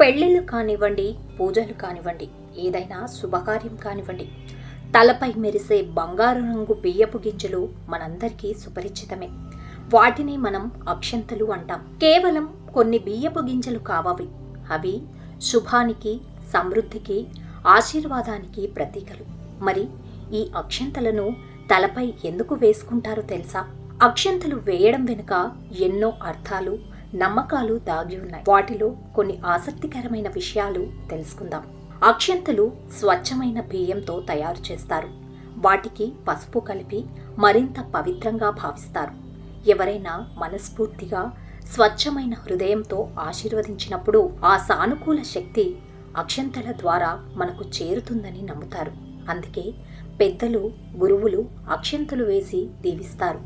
పెళ్ళిళ్ళు కానివ్వండి, పూజలు కానివ్వండి, ఏదైనా శుభకార్యం కానివ్వండి, తలపై మెరిసే బంగారు రంగు బియ్యపు గింజలు మనందరికీ సుపరిచితమే. వాటిని మనం అక్షంతలు అంటాం. కేవలం కొన్ని బియ్యపు గింజలు కావవి. అవి శుభానికి, సమృద్ధికి, ఆశీర్వాదానికి ప్రతీకలు. మరి ఈ అక్షంతలను తలపై ఎందుకు వేసుకుంటారో తెలుసా? అక్షంతలు వేయడం వెనుక ఎన్నో అర్థాలు, నమ్మకాలు దాగి ఉన్నాయి. వాటిలో కొన్ని ఆసక్తికరమైన విషయాలు తెలుసుకుందాం. అక్షంతలు స్వచ్ఛమైన బియ్యంతో తయారు చేస్తారు. వాటికి పసుపు కలిపి మరింత పవిత్రంగా భావిస్తారు. ఎవరైనా మనస్ఫూర్తిగా స్వచ్ఛమైన హృదయంతో ఆశీర్వదించినప్పుడు ఆ సానుకూల శక్తి అక్షంతల ద్వారా మనకు చేరుతుందని నమ్ముతారు. అందుకే పెద్దలు, గురువులు అక్షంతలు వేసి దీవిస్తారు.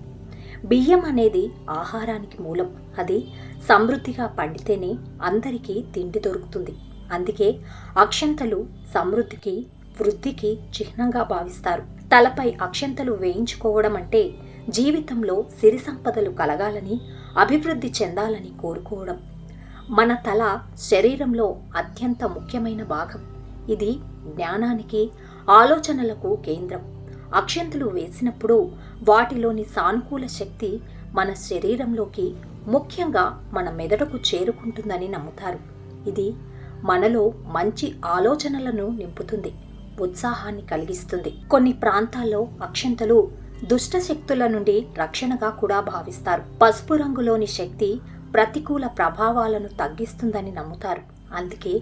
బియ్యం అనేది ఆహారానికి మూలం. అది సమృద్ధిగా పండితేనే అందరికీ తిండి దొరుకుతుంది. అందుకే అక్షంతలు సమృద్ధికి, వృద్ధికి చిహ్నంగా భావిస్తారు. తలపై అక్షంతలు వేయించుకోవడం అంటే జీవితంలో సిరి సంపదలు కలగాలని, అభివృద్ధి చెందాలని కోరుకోవడం. మన తల శరీరంలో అత్యంత ముఖ్యమైన భాగం. ఇది జ్ఞానానికి, ఆలోచనలకు కేంద్రం. అక్షంతలు వేసినప్పుడు వాటిలోని సానుకూల శక్తి మన శరీరంలోకి, ముఖ్యంగా మన మెదడుకు చేరుకుంటుందని నమ్ముతారు. ఇది మనలో మంచి ఆలోచనలను నింపుతుంది, ఉత్సాహాన్ని కలిగిస్తుంది. కొన్ని ప్రాంతాల్లో అక్షంతలు దుష్ట శక్తుల నుండి రక్షణగా కూడా భావిస్తారు. పసుపు రంగులోని శక్తి ప్రతికూల ప్రభావాలను తగ్గిస్తుందని నమ్ముతారు. అందుకే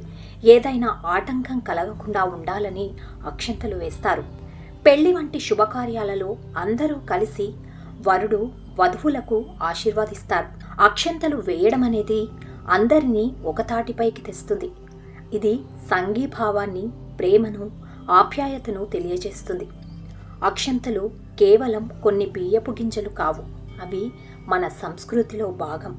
ఏదైనా ఆటంకం కలగకుండా ఉండాలని అక్షంతలు వేస్తారు. పెళ్లి వంటి శుభకార్యాలలో అందరూ కలిసి వరుడు, వధువులకు ఆశీర్వదిస్తారు. అక్షంతలు వేయడం అనేది అందరినీ ఒకతాటిపైకి తెస్తుంది. ఇది సంఘీభావాన్ని, ప్రేమను, ఆప్యాయతను తెలియజేస్తుంది. అక్షంతలు కేవలం కొన్ని బియ్యపు గింజలు కావు. అవి మన సంస్కృతిలో భాగం.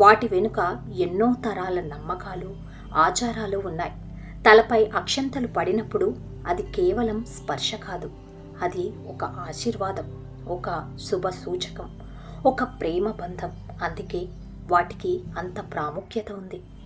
వాటి వెనుక ఎన్నో తరాల నమ్మకాలు, ఆచారాలు ఉన్నాయి. తలపై అక్షంతలు పడినప్పుడు అది కేవలం స్పర్శ కాదు. అది ఒక ఆశీర్వాదం, ఒక శుభ సూచకం, ఒక ప్రేమ బంధం. అందుకే వాటికి అంత ప్రాముఖ్యత ఉంది.